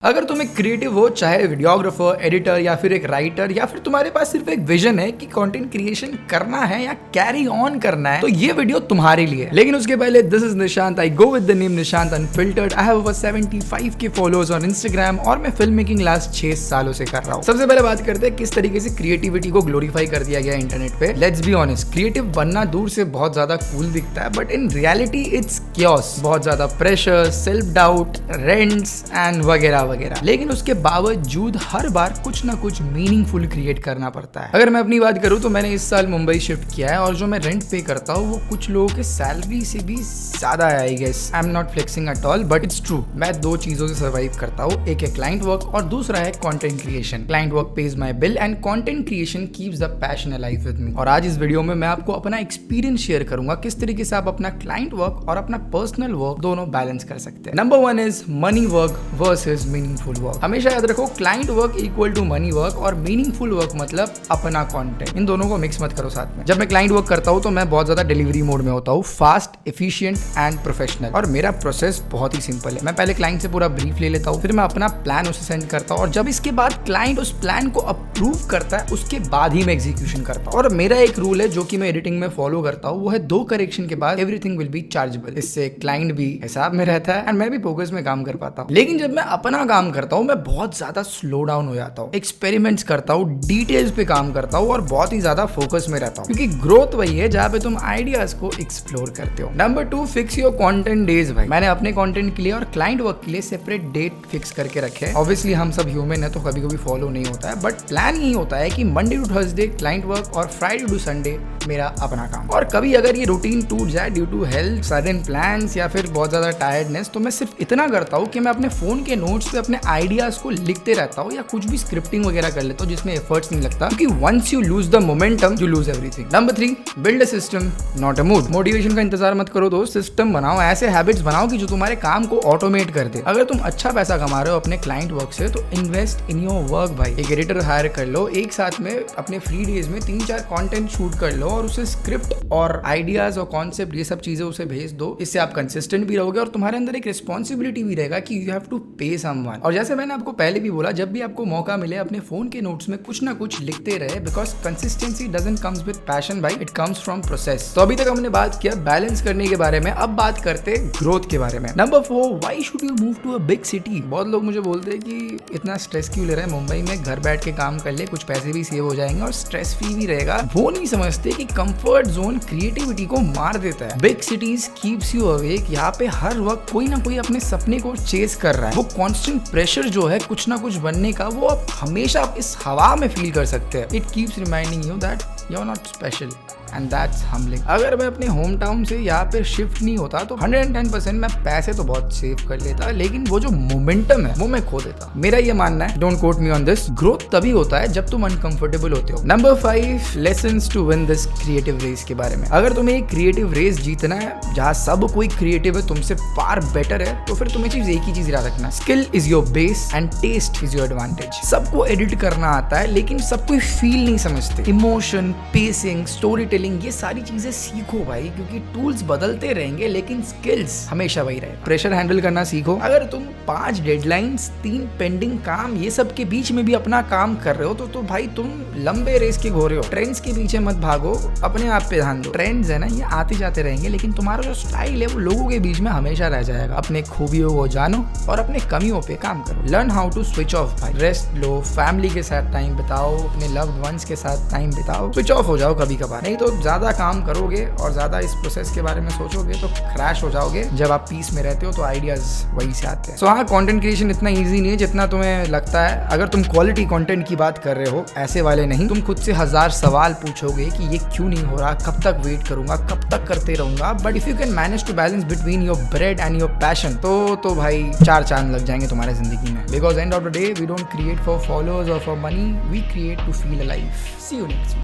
अगर तुम एक क्रिएटिव हो, चाहे वीडियोग्राफर, एडिटर या फिर एक राइटर, या फिर तुम्हारे पास सिर्फ एक विजन है कि कंटेंट क्रिएशन करना है या कैरी ऑन करना है, तो ये वीडियो तुम्हारे लिए है। लेकिन उसके पहले, this is Nishant, I go with the name Nishant unfiltered. I have over 75 के फॉलोअर्स ऑन इंस्टाग्राम और मैं फिल्म मेकिंग लास्ट 6 सालों से कर रहा हूँ। सबसे पहले बात करते हैं किस तरीके से क्रिएटिविटी को ग्लोरीफाई कर दिया गया इंटरनेट पे। लेट्स बी ऑनेस्ट, क्रिएटिव बनना दूर से बहुत ज्यादा कूल दिखता है, but in reality it's chaos. बहुत ज्यादा pressure, self doubt, rents and वगैरह वगैरह। लेकिन उसके बावजूद हर बार कुछ ना कुछ मीनिंगफुल क्रिएट करना पड़ता है। अगर मैं अपनी बात करूं तो मैंने इस साल मुंबई शिफ्ट किया है और जो मैं रेंट पे करता हूं वो कुछ लोगों के सैलरी से भी ज्यादा है। I guess I am not flexing at all, but it's true. मैं दो चीजों से सर्वाइव करता हूं, एक है क्लाइंट वर्क और दूसरा है content creation. Client work page my bill and content creation keeps the passion alive with me. और आज इस वीडियो में मैं आपको अपना एक्सपीरियंस शेयर करूंगा किस तरीके से आप अपना क्लाइंट वर्क और अपना पर्सनल वर्क दोनों बैलेंस कर सकते हैं। Number 1 is money work versus meaningful work. हमेशा याद रखो, client work equal to money work और मीनिंगफुल वर्क मतलब अपना कंटेंट। इन दोनों को मिक्स मत करो साथ में। जब मैं क्लाइंट वर्क करता हूं तो मैं बहुत ज्यादा डिलीवरी मोड में होता हूं, फास्ट, एफिशिएंट एंड प्रोफेशनल। और मेरा प्रोसेस बहुत ही सिंपल है। मैं पहले क्लाइंट से पूरा ब्रीफ ले लेता हूं, फिर मैं अपना प्लान उसे सेंड करता हूं और जब इसके बाद क्लाइंट उस प्लान को अप्रूव करता है उसके बाद ही मैं एग्जीक्यूशन करता हूं। और मेरा एक रूल है जो कि मैं एडिटिंग में फॉलो करता हूं, वो है 2 करेक्शन के बाद एवरीथिंग विल बी चार्जेबल। इससे क्लाइंट भी हिसाब में रहता है एंड मैं भी फोकस में काम कर पाता हूं। लेकिन जब मैं अपना काम करता हूं मैं बहुत ज्यादा स्लो डाउन हो जाता हूँ, एक्सपेरिमेंट्स करता हूँ, डिटेल्स पे काम करता हूँ और बहुत ही ज्यादा फोकस में रहता हूँ, क्योंकि ग्रोथ वही है जहाँ पे तुम आइडियाज को एक्सप्लोर करते हो। Number 2, fix your content days. भाई मैंने अपने कंटेंट के लिए और क्लाइंट वर्क के लिए सेपरेट डेट फिक्स करके रखे हैं। ऑब्वियसली हम सब ह्यूमन है तो कभी कभी फॉलो नहीं होता है, बट प्लान यही होता है कि Monday to Thursday client work और फ्राइडे टू संडे मेरा अपना काम। और कभी अगर ये रूटीन टूट जाए due to health, sudden plans या फिर बहुत ज्यादा टायर्डनेस, तो मैं सिर्फ इतना करता हूँ कि मैं अपने फोन के नोट्स पे अपने आइडियाज को लिखते रहता हूँ या कुछ भी स्क्रिप्टिंग वगैरह कर लेता हूँ जिसमें एफर्ट्स नहीं लगता, क्योंकि once you lose the momentum you lose everything. Number 3, build a system not a mood. Motivation का इंतजार मत करो दोस्त, सिस्टम बनाओ, ऐसे हैबिट्स बनाओ कि जो तुम्हारे काम को ऑटोमेट कर दे। अगर तुम अच्छा पैसा कमा रहे हो अपने क्लाइंट वर्क से तो इन्वेस्ट इन योर वर्क। भाई एक एडिटर हायर कर लो, एक साथ में अपने फ्री डेज में 3-4 कंटेंट शूट कर लो और उसे स्क्रिप्ट और आइडियाज और कॉन्सेप्ट ये सब चीजें उसे भेज दो। इससे आप कंसिस्टेंट भी रहोगे और तुम्हारे अंदर एक रिस्पॉन्सिबिलिटी भी रहेगा कि यू हैव टू पे समवन। और जैसे मैंने आपको पहले भी बोला, जब भी आपको मौका मिले अपने फोन के नोट्स में कुछ ना कुछ लिखते रहे, because consistency doesn't comes with passion भाई, इट कम्स फ्रॉम प्रोसेस। तो अभी तक हमने बात किया बैलेंस करने के बारे में, अब बात करते ग्रोथ के बारे में। Number 4, why should you move to a big city. बहुत लोग मुझे बोलते हैं कि इतना स्ट्रेस क्यों ले रहे हैं, मुंबई में घर बैठ के काम कर ले, कुछ पैसे भी सेव हो जाएंगे और स्ट्रेस फ्री भी रहेगा। वो नहीं समझते कि कंफर्ट जोन क्रिएटिविटी को मार देता है। Big cities keeps you awake. यहाँ पे हर वक्त कोई ना कोई अपने सपने को चेस कर रहा है। वो कॉन्स्टेंट प्रेशर जो है कुछ ना कुछ बनने का, वो आप हमेशा इस हवा में फील कर सकते हैं। It keeps reminding you that you are not special and that's humbling. अगर मैं अपने होम टाउन से यहाँ पे शिफ्ट नहीं होता तो 110% मैं पैसे तो बहुत सेव कर लेता, लेकिन वो जो मोमेंटम है वो मैं खो देता। मेरा ये मानना है, don't quote me on this, growth तभी होता है जब तुम अनकंफर्टेबल होते हो। Number 5, lessons to win this creative race के बारे में। अगर तुम्हें एक क्रिएटिव रेस जीतना है जहाँ सब कोई क्रिएटिव है, तुमसे फार बेटर है, तो फिर तुम्हें चीज एक ही चीज याद रखना, skill is your base and taste is your advantage. सबको एडिट करना आता है लेकिन सब कोई फील नहीं समझते। इमोशन, पेसिंग, स्टोरी ये सारी चीजें सीखो भाई, क्योंकि टूल्स बदलते रहेंगे लेकिन स्किल्स हमेशा वही रहे। प्रेशर हैंडल करना सीखो। अगर तुम 5 डेडलाइंस, 3 पेंडिंग काम, ये सब के बीच में भी अपना काम कर रहे हो तो भाई तुम लंबे रेस के घोड़े हो। ट्रेंड्स के पीछे मत भागो, अपने आप पे ध्यान दो। ट्रेंड्स है ना, ये आते जाते रहेंगे, लेकिन तुम्हारा जो स्टाइल है वो लोगों के बीच में हमेशा रह जाएगा। अपने खूबियों को जानो और अपने कमियों पे काम करो। Learn how to switch off भाई, रेस्ट लो, फैमिली के साथ टाइम बिताओ, अपने लव्ड वंस के साथ टाइम बिताओ, स्विच ऑफ हो जाओ कभी कभार। नहीं तो ज्यादा काम करोगे और ज्यादा इस प्रोसेस के बारे में सोचोगे तो क्रैश हो जाओगे। जब आप पीस में रहते हो तो आइडियाज वहीं से आते हैं। सो हाँ, कंटेंट क्रिएशन इतना इजी नहीं है जितना तुम्हें लगता है। अगर तुम क्वालिटी कंटेंट की बात कर रहे हो, ऐसे वाले नहीं। तुम खुद से 1000 सवाल पूछोगे कि ये क्यों नहीं हो रहा, कब तक वेट करूंगा, कब तक करते रहूंगा। But if you can manage to balance between your bread and your passion, तो भाई 4 चांद लग जाएंगे तुम्हारे जिंदगी में। Because end of the day we don't create for followers और for money, we create to feel alive. See you next.